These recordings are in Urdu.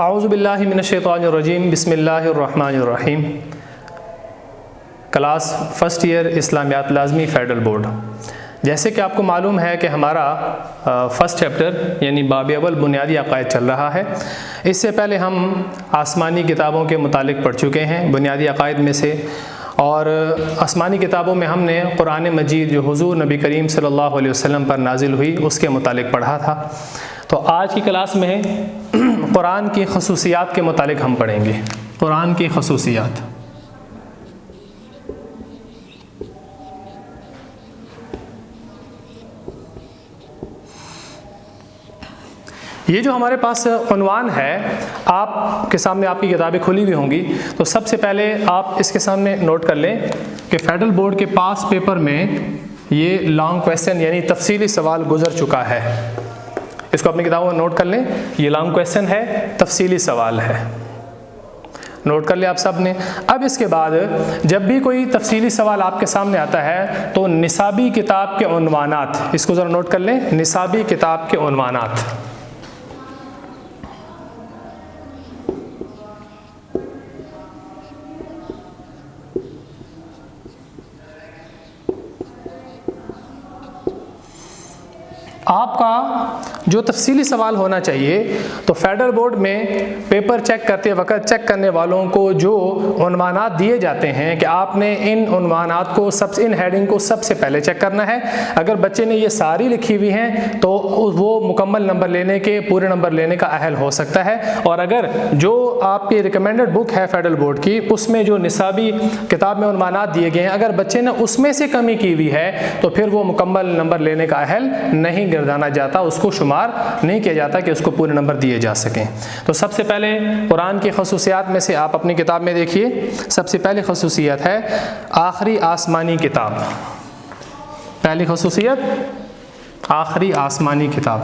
اعوذ باللہ من الشیطان الرجیم، بسم اللہ الرحمن الرحیم۔ کلاس فرسٹ ایئر اسلامیات لازمی فیڈرل بورڈ۔ جیسے کہ آپ کو معلوم ہے کہ ہمارا فرسٹ چیپٹر یعنی باب اول بنیادی عقائد چل رہا ہے۔ اس سے پہلے ہم آسمانی کتابوں کے متعلق پڑھ چکے ہیں بنیادی عقائد میں سے، اور آسمانی کتابوں میں ہم نے قرآن مجید جو حضور نبی کریم صلی اللہ علیہ وسلم پر نازل ہوئی اس کے متعلق پڑھا تھا۔ تو آج کی کلاس میں قرآن کی خصوصیات کے متعلق ہم پڑھیں گے۔ قرآن کی خصوصیات۔ یہ جو ہمارے پاس عنوان ہے، آپ کے سامنے آپ کی کتابیں کھلی ہوئی ہوں گی، تو سب سے پہلے آپ اس کے سامنے نوٹ کر لیں کہ فیڈرل بورڈ کے پاس پیپر میں یہ لانگ کویسچن یعنی تفصیلی سوال گزر چکا ہے۔ اس کو اپنی کتابوں میں نوٹ کر لیں، یہ لانگ کویسچن ہے، تفصیلی سوال ہے، نوٹ کر لیں آپ سب نے۔ اب اس کے بعد جب بھی کوئی تفصیلی سوال آپ کے سامنے آتا ہے تو نصابی کتاب کے عنوانات، اس کو ذرا نوٹ کر لیں، نصابی کتاب کے عنوانات۔ آپ کا جو تفصیلی سوال ہونا چاہیے، تو فیڈرل بورڈ میں پیپر چیک کرتے وقت چیک کرنے والوں کو جو عنوانات دیے جاتے ہیں کہ آپ نے ان عنوانات کو ان ہیڈنگ کو سب سے پہلے چیک کرنا ہے۔ اگر بچے نے یہ ساری لکھی ہوئی ہیں تو وہ مکمل نمبر لینے کے، پورے نمبر لینے کا اہل ہو سکتا ہے، اور اگر جو آپ کی ریکمینڈڈ بک ہے فیڈرل بورڈ کی، اس میں جو نصابی کتاب میں عنوانات دیے گئے ہیں، اگر بچے نے اس میں سے کمی کی ہوئی ہے تو پھر وہ مکمل نمبر لینے کا اہل نہیں گردانا جاتا، اس کو شمار نہیں کیا جاتا کہ اس کو پورے نمبر دیے جا سکیں۔ تو سب سے پہلے قرآن کی خصوصیات میں سے آپ اپنی کتاب میں دیکھیے، سب سے پہلی خصوصیت ہے آخری آسمانی کتاب۔ پہلی خصوصیت آخری آسمانی کتاب۔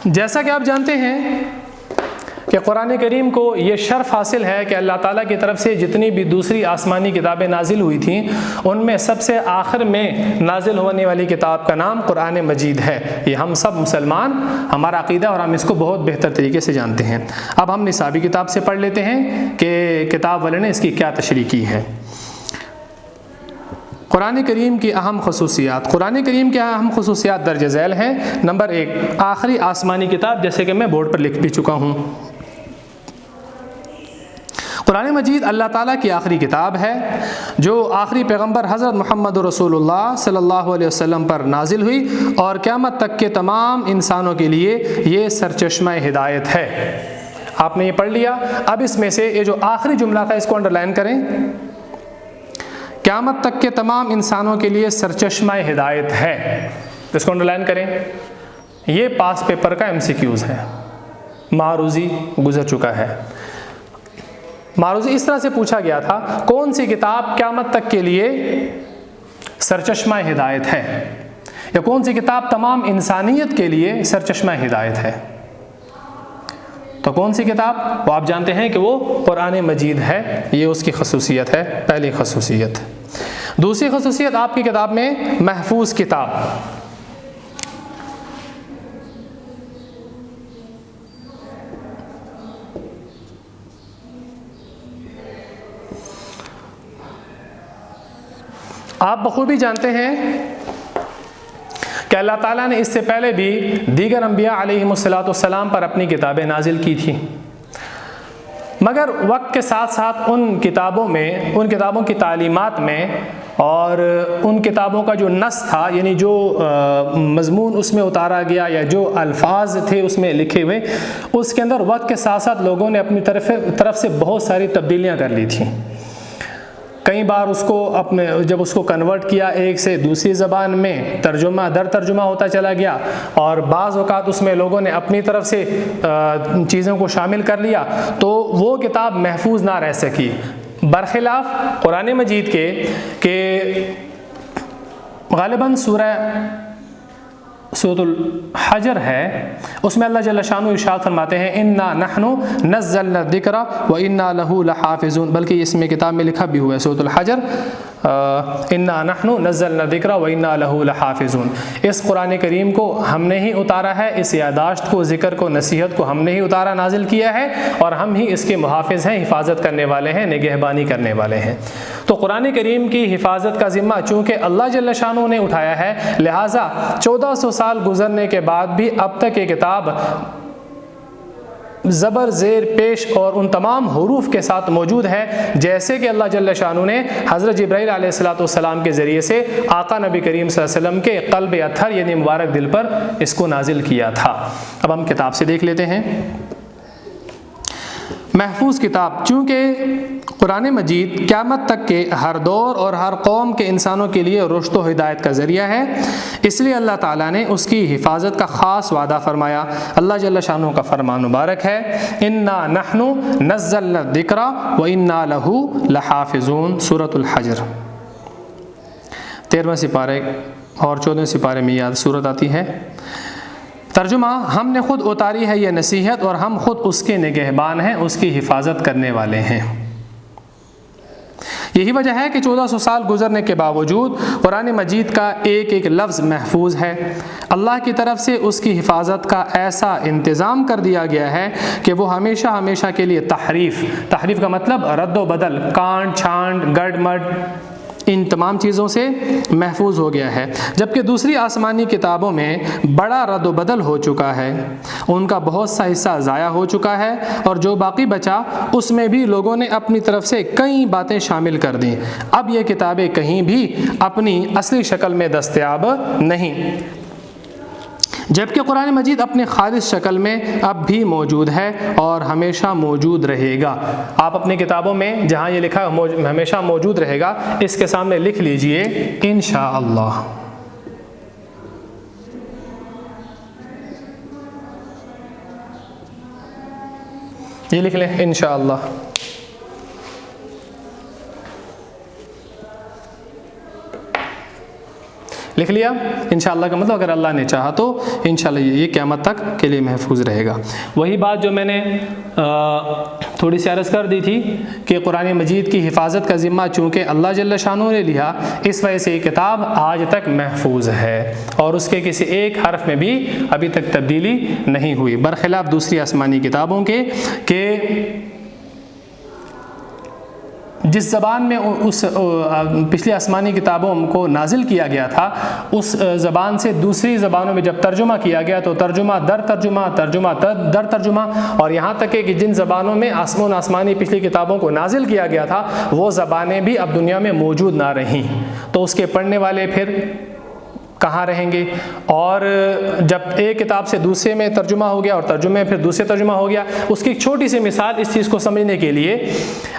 جیسا کہ آپ جانتے ہیں کہ قرآن کریم کو یہ شرف حاصل ہے کہ اللہ تعالیٰ کی طرف سے جتنی بھی دوسری آسمانی کتابیں نازل ہوئی تھیں، ان میں سب سے آخر میں نازل ہونے والی کتاب کا نام قرآن مجید ہے۔ یہ ہم سب مسلمان، ہمارا عقیدہ، اور ہم اس کو بہت بہتر طریقے سے جانتے ہیں۔ اب ہم نصابی کتاب سے پڑھ لیتے ہیں کہ کتاب والے نے اس کی کیا تشریح کی ہے۔ قرآن کریم کی اہم خصوصیات۔ قرآن کریم کی اہم خصوصیات درج ذیل ہیں۔ نمبر 1، آخری آسمانی کتاب، جیسے کہ میں بورڈ پر لکھ بھی چکا ہوں۔ قرآن مجید اللہ تعالیٰ کی آخری کتاب ہے جو آخری پیغمبر حضرت محمد رسول اللہ صلی اللہ علیہ وسلم پر نازل ہوئی، اور قیامت تک کے تمام انسانوں کے لیے یہ سرچشمہ ہدایت ہے۔ آپ نے یہ پڑھ لیا۔ اب اس میں سے یہ جو آخری جملہ تھا اس کو انڈرلائن کریں، قیامت تک کے تمام انسانوں کے لیے سرچشمہ ہدایت ہے، اس کو انڈرلائن کریں۔ یہ پاس پیپر کا MCQs ہے، معروضی گزر چکا ہے۔ معروضی اس طرح سے پوچھا گیا تھا، کون سی کتاب قیامت تک کے لیے سرچشمہ ہدایت ہے، یا کون سی کتاب تمام انسانیت کے لیے سرچشمہ ہدایت ہے؟ تو کون سی کتاب؟ وہ آپ جانتے ہیں کہ وہ قرآن مجید ہے، یہ اس کی خصوصیت ہے، پہلی خصوصیت۔ دوسری خصوصیت آپ کی کتاب میں محفوظ کتاب۔ آپ بخوبی جانتے ہیں کہ اللہ تعالیٰ نے اس سے پہلے بھی دیگر انبیاء علیہم السلام پر اپنی کتابیں نازل کی تھیں، مگر وقت کے ساتھ ساتھ ان کتابوں کی تعلیمات میں اور ان کتابوں کا جو نص تھا، یعنی جو مضمون اس میں اتارا گیا یا جو الفاظ تھے اس میں لکھے ہوئے، اس کے اندر وقت کے ساتھ ساتھ لوگوں نے اپنی طرف سے بہت ساری تبدیلیاں کر لی تھیں۔ کئی بار جب اس کو کنورٹ کیا ایک سے دوسری زبان میں، ترجمہ در ترجمہ ہوتا چلا گیا، اور بعض اوقات اس میں لوگوں نے اپنی طرف سے چیزوں کو شامل کر لیا، تو وہ کتاب محفوظ نہ رہ سکی، برخلاف قرآن مجید کے کہ غالباً سورہ سورۃ الحجر ہے، اس میں اللہ جل شانہ ارشاد فرماتے ہیں انا نحن نزلنا الذکر وانا لہ لحافظون، بلکہ اس میں کتاب میں لکھا بھی ہوا ہے سورۃ الحجر انا نحن نزلنا الذکر وانا لہ لحافظون، اس قرآن کریم کو ہم نے ہی اتارا ہے، اس یادداشت کو، ذکر کو، نصیحت کو ہم نے ہی اتارا، نازل کیا ہے، اور ہم ہی اس کے محافظ ہیں، حفاظت کرنے والے ہیں، نگہبانی کرنے والے ہیں۔ تو قرآن کریم کی حفاظت کا ذمہ چونکہ اللہ جل شانہ نے اٹھایا ہے، لہٰذا 1400 سال گزرنے کے بعد بھی اب تک یہ کتاب زبر زیر پیش اور ان تمام حروف کے ساتھ موجود ہے، جیسے کہ اللہ جل شانہ نے حضرت جبرائیل علیہ السلام کے ذریعے سے آقا نبی کریم صلی اللہ علیہ وسلم کے قلب اطہر یعنی مبارک دل پر اس کو نازل کیا تھا۔ اب ہم کتاب سے دیکھ لیتے ہیں۔ محفوظ کتاب، چونکہ قرآن مجید قیامت تک کے ہر دور اور ہر قوم کے انسانوں کے لیے رشد و ہدایت کا ذریعہ ہے، اس لیے اللہ تعالیٰ نے اس کی حفاظت کا خاص وعدہ فرمایا۔ اللہ جل شانہ کا فرمان مبارک ہے انا نحن نزلنا الذکر وانا لہ لحافظون، سورۃ الحجر 13 سپارے اور 14 سپارے میں یاد صورت آتی ہے۔ ترجمہ، ہم نے خود اتاری ہے یہ نصیحت اور ہم خود اس کے نگہبان ہیں، اس کی حفاظت کرنے والے ہیں۔ یہی وجہ ہے کہ 1400 سال گزرنے کے باوجود قرآن مجید کا ایک ایک لفظ محفوظ ہے۔ اللہ کی طرف سے اس کی حفاظت کا ایسا انتظام کر دیا گیا ہے کہ وہ ہمیشہ ہمیشہ کے لیے تحریف کا مطلب رد و بدل، کانٹ چھانٹ، گڑ مڈ، ان تمام چیزوں سے محفوظ ہو گیا ہے، جبکہ دوسری آسمانی کتابوں میں بڑا رد و بدل ہو چکا ہے، ان کا بہت سا حصہ ضائع ہو چکا ہے، اور جو باقی بچا اس میں بھی لوگوں نے اپنی طرف سے کئی باتیں شامل کر دیں۔ اب یہ کتابیں کہیں بھی اپنی اصلی شکل میں دستیاب نہیں، جبکہ قرآن مجید اپنے خالص شکل میں اب بھی موجود ہے اور ہمیشہ موجود رہے گا۔ آپ اپنی کتابوں میں جہاں یہ لکھا ہمیشہ موجود رہے گا، اس کے سامنے لکھ لیجئے انشاءاللہ۔ یہ لکھ لیں انشاءاللہ۔ لکھ لیا انشاءاللہ کا مطلب اگر اللہ نے چاہا تو انشاءاللہ یہ قیامت تک کے لیے محفوظ رہے گا۔ وہی بات جو میں نے تھوڑی سی عرض کر دی تھی کہ قرآن مجید کی حفاظت کا ذمہ چونکہ اللہ جل شانہ نے لیا، اس وجہ سے یہ کتاب آج تک محفوظ ہے اور اس کے کسی ایک حرف میں بھی ابھی تک تبدیلی نہیں ہوئی، برخلاف دوسری آسمانی کتابوں کے کہ جس زبان میں اس پچھلی آسمانی کتابوں کو نازل کیا گیا تھا، اس زبان سے دوسری زبانوں میں جب ترجمہ کیا گیا تو ترجمہ در ترجمہ، ترجمہ در ترجمہ، اور یہاں تک کہ جن زبانوں میں آسمانی پچھلی کتابوں کو نازل کیا گیا تھا وہ زبانیں بھی اب دنیا میں موجود نہ رہیں، تو اس کے پڑھنے والے پھر کہاں رہیں گے؟ اور جب ایک کتاب سے دوسرے میں ترجمہ ہو گیا اور ترجمے میں پھر دوسرے ترجمہ ہو گیا، اس کی ایک چھوٹی سی مثال اس چیز کو سمجھنے کے لیے،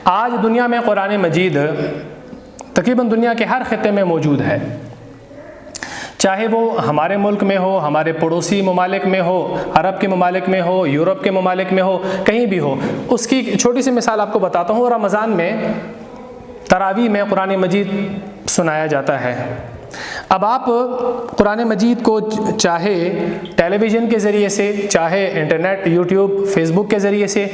آج دنیا میں قرآن مجید تقریباً دنیا کے ہر خطے میں موجود ہے، چاہے وہ ہمارے ملک میں ہو، ہمارے پڑوسی ممالک میں ہو، عرب کے ممالک میں ہو، یورپ کے ممالک میں ہو، کہیں بھی ہو۔ اس کی چھوٹی سی مثال آپ کو بتاتا ہوں۔ رمضان میں تراویح میں قرآن مجید سنایا جاتا ہے۔ اب آپ قرآن مجید کو چاہے ٹیلی ویژن کے ذریعے سے، چاہے انٹرنیٹ، یوٹیوب، فیس بک کے ذریعے سے،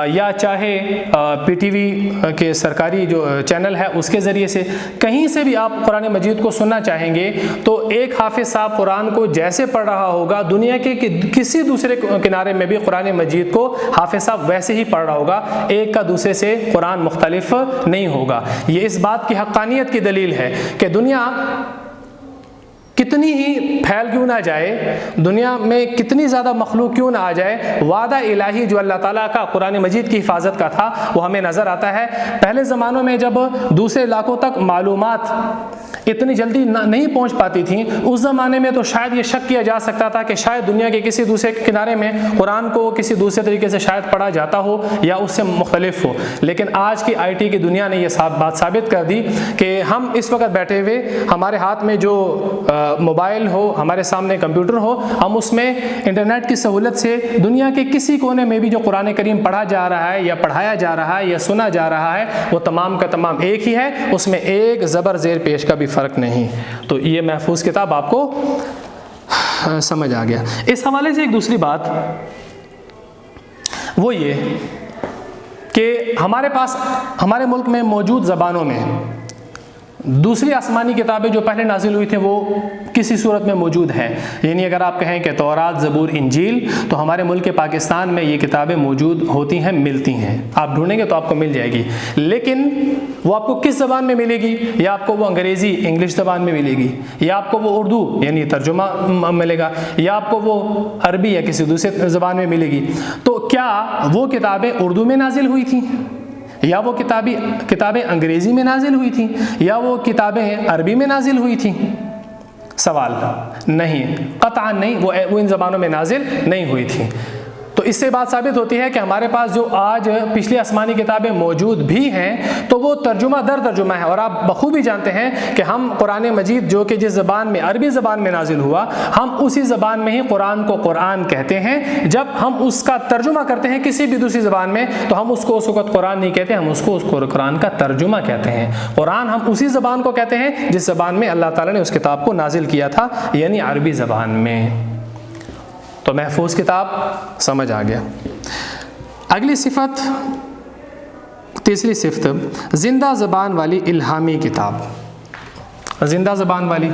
یا چاہے پی ٹی وی کے سرکاری جو چینل ہے اس کے ذریعے سے، کہیں سے بھی آپ قرآن مجید کو سننا چاہیں گے تو ایک حافظ صاحب قرآن کو جیسے پڑھ رہا ہوگا، دنیا کے کسی دوسرے کنارے میں بھی قرآن مجید کو حافظ صاحب ویسے ہی پڑھ رہا ہوگا، ایک کا دوسرے سے قرآن مختلف نہیں ہوگا۔ یہ اس بات کی حقانیت کی دلیل ہے کہ دنیا کتنی ہی پھیل کیوں نہ جائے، دنیا میں کتنی زیادہ مخلوق کیوں نہ آ جائے، وعدہ الہی جو اللہ تعالیٰ کا قرآن مجید کی حفاظت کا تھا وہ ہمیں نظر آتا ہے۔ پہلے زمانوں میں جب دوسرے علاقوں تک معلومات اتنی جلدی نہیں پہنچ پاتی تھیں، اس زمانے میں تو شاید یہ شک کیا جا سکتا تھا کہ شاید دنیا کے کسی دوسرے کنارے میں قرآن کو کسی دوسرے طریقے سے شاید پڑھا جاتا ہو یا اس سے مختلف ہو، لیکن آج کی آئی ٹی کی دنیا نے یہ بات ثابت کر دی کہ ہم اس وقت بیٹھے ہوئے ہمارے ہاتھ میں جو موبائل ہو، ہمارے سامنے کمپیوٹر ہو، ہم اس میں انٹرنیٹ کی سہولت سے دنیا کے کسی کونے میں بھی جو قرآن کریم پڑھا جا رہا ہے یا پڑھایا جا رہا ہے یا سنا جا رہا ہے وہ تمام کا تمام ایک ہی ہے، اس میں ایک زبر زیر پیش کا بھی فرق نہیں۔ تو یہ محفوظ کتاب آپ کو سمجھ آ گیا۔ اس حوالے سے ایک دوسری بات وہ یہ کہ ہمارے پاس ہمارے ملک میں موجود زبانوں میں دوسری آسمانی کتابیں جو پہلے نازل ہوئی تھیں وہ کسی صورت میں موجود ہیں، یعنی اگر آپ کہیں کہ تورات، زبور، انجیل، تو ہمارے ملک پاکستان میں یہ کتابیں موجود ہوتی ہیں، ملتی ہیں، آپ ڈھونڈیں گے تو آپ کو مل جائے گی، لیکن وہ آپ کو کس زبان میں ملے گی؟ یا آپ کو وہ انگریزی، انگلش زبان میں ملے گی، یا آپ کو وہ اردو یعنی ترجمہ ملے گا، یا آپ کو وہ عربی یا کسی دوسرے زبان میں ملے گی۔ تو کیا وہ کتابیں اردو میں نازل ہوئی تھیں، یا وہ کتابیں انگریزی میں نازل ہوئی تھیں، یا وہ کتابیں عربی میں نازل ہوئی تھیں؟ سوال نہیں، قطعاً نہیں، وہ ان زبانوں میں نازل نہیں ہوئی تھیں۔ تو اس سے بات ثابت ہوتی ہے کہ ہمارے پاس جو آج پچھلی آسمانی کتابیں موجود بھی ہیں تو وہ ترجمہ در ترجمہ ہے، اور آپ بخوبی جانتے ہیں کہ ہم قرآن مجید جو کہ جس زبان میں، عربی زبان میں نازل ہوا، ہم اسی زبان میں ہی قرآن کو قرآن کہتے ہیں۔ جب ہم اس کا ترجمہ کرتے ہیں کسی بھی دوسری زبان میں تو ہم اس کو اس وقت قرآن نہیں کہتے، ہم اس کو قرآن کا ترجمہ کہتے ہیں۔ قرآن ہم اسی زبان کو کہتے ہیں جس زبان میں اللہ تعالیٰ نے اس کتاب کو نازل کیا تھا، یعنی عربی زبان میں۔ تو محفوظ کتاب سمجھ آ گیا۔ اگلی صفت، تیسری صفت، زندہ زبان والی الہامی کتاب۔ زندہ زبان والی،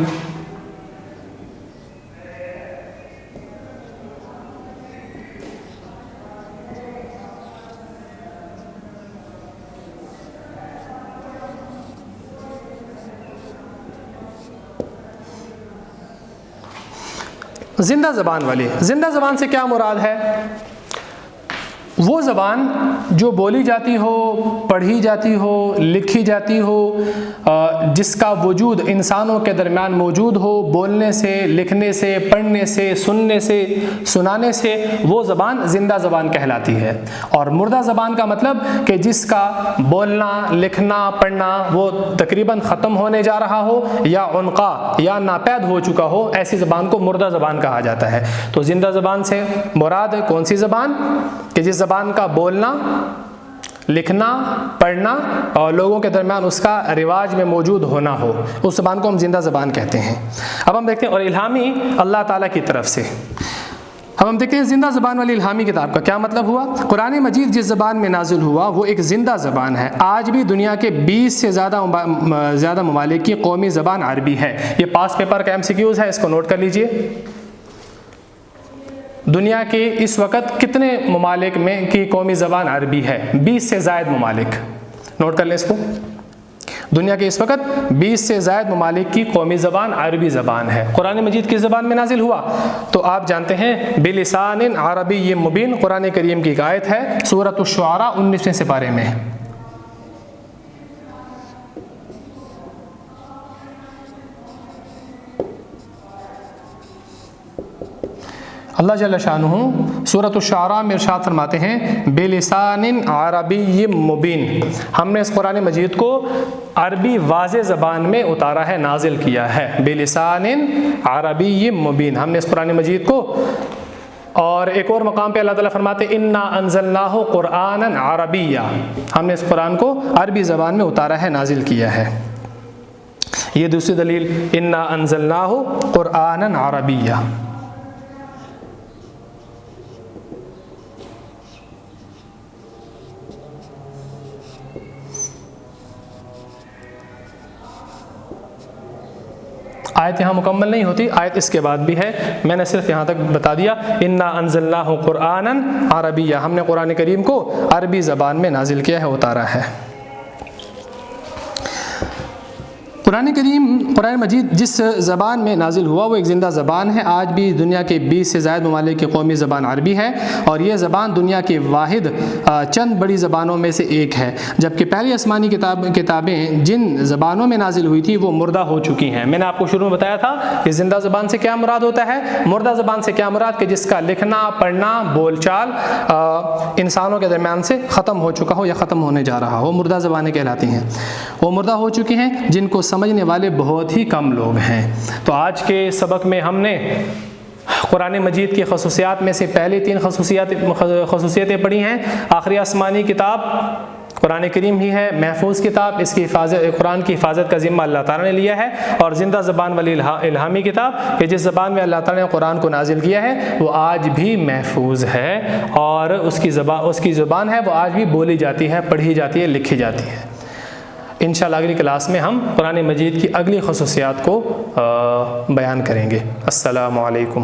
زندہ زبان والی، زندہ زبان سے کیا مراد ہے؟ وہ زبان جو بولی جاتی ہو، پڑھی جاتی ہو، لکھی جاتی ہو، جس کا وجود انسانوں کے درمیان موجود ہو، بولنے سے، لکھنے سے، پڑھنے سے، سننے سے، سنانے سے، وہ زبان زندہ زبان کہلاتی ہے۔ اور مردہ زبان کا مطلب کہ جس کا بولنا، لکھنا، پڑھنا وہ تقریباً ختم ہونے جا رہا ہو، یا عنقا یا ناپید ہو چکا ہو، ایسی زبان کو مردہ زبان کہا جاتا ہے۔ تو زندہ زبان سے مراد کون سی زبان؟ کہ جس زبان کا بولنا، لکھنا، پڑھنا اور لوگوں کے درمیان اس کا رواج میں موجود ہونا ہو، اس زبان کو ہم زندہ زبان کہتے ہیں۔ اب ہم دیکھتے ہیں، اور الہامی اللہ تعالیٰ کی طرف سے۔ اب ہم دیکھتے ہیں زندہ زبان والی الہامی کتاب کا کیا مطلب ہوا۔ قرآن مجید جس زبان میں نازل ہوا وہ ایک زندہ زبان ہے۔ آج بھی دنیا کے 20 سے زیادہ ممالک کی قومی زبان عربی ہے۔ یہ پاس پیپر کا MCQs ہے، اس کو نوٹ کر لیجئے۔ دنیا کے اس وقت کتنے ممالک میں کی قومی زبان عربی ہے؟ 20 سے زائد ممالک، نوٹ کر لیں اس کو۔ دنیا کے اس وقت 20 سے زائد ممالک کی قومی زبان عربی زبان ہے۔ قرآن مجید کس زبان میں نازل ہوا؟ تو آپ جانتے ہیں بلسان عربی مبین، قرآن کریم کی ایک آیت ہے سورۃ الشعراء 19ویں سپارے میں۔ اللہ جل شانہ سورۃ الشعراء میں ارشاد فرماتے ہیں بلسان عربی مبین، ہم نے اس قرآن مجید کو عربی واضح زبان میں اتارا ہے، نازل کیا ہے۔ بلسان عربی مبین، ہم نے اس قرآن مجید کو، اور ایک اور مقام پہ اللہ تعالیٰ فرماتے انا انزلناہ قرآنا عربیا، ہم نے اس قرآن کو عربی زبان میں اتارا ہے، نازل کیا ہے۔ یہ دوسری دلیل، انا انزلناہ قرآنا عربیا۔ آیت یہاں مکمل نہیں ہوتی، آیت اس کے بعد بھی ہے، میں نے صرف یہاں تک بتا دیا انا انزلناہ قرآنا عربیہ، ہم نے قرآن کریم کو عربی زبان میں نازل کیا ہے، اتارا ہے۔ قرآن مجید جس زبان میں نازل ہوا وہ ایک زندہ زبان ہے۔ آج بھی دنیا کے 20 سے زائد ممالک کی قومی زبان عربی ہے، اور یہ زبان دنیا کے واحد چند بڑی زبانوں میں سے ایک ہے، جبکہ پہلی آسمانی کتابیں جن زبانوں میں نازل ہوئی تھی وہ مردہ ہو چکی ہیں۔ میں نے آپ کو شروع میں بتایا تھا کہ زندہ زبان سے کیا مراد ہوتا ہے، مردہ زبان سے کیا مراد، کہ جس کا لکھنا، پڑھنا، بول چال انسانوں کے درمیان سے ختم ہو چکا ہو یا ختم ہونے جا رہا ہو، مردہ زبانیں کہلاتی ہیں۔ وہ مردہ ہو چکی ہیں جن کو سمجھنے والے بہت ہی کم لوگ ہیں۔ تو آج کے سبق میں ہم نے قرآن مجید کی خصوصیات میں سے پہلی 3 خصوصیتیں پڑھی ہیں۔ آخری آسمانی کتاب قرآن کریم ہی ہے محفوظ کتاب، اس کی قرآن کی حفاظت کا ذمہ اللہ تعالیٰ نے لیا ہے، اور زندہ زبان والی الہامی کتاب کہ جس زبان میں اللہ تعالیٰ نے قرآن کو نازل کیا ہے وہ آج بھی محفوظ ہے، اور اس کی زبان ہے وہ آج بھی بولی جاتی ہے، پڑھی جاتی ہے، لکھی جاتی ہے۔ انشاءاللہ اگلی کلاس میں ہم قرآن مجید کی اگلی خصوصیات کو بیان کریں گے۔ السلام علیکم۔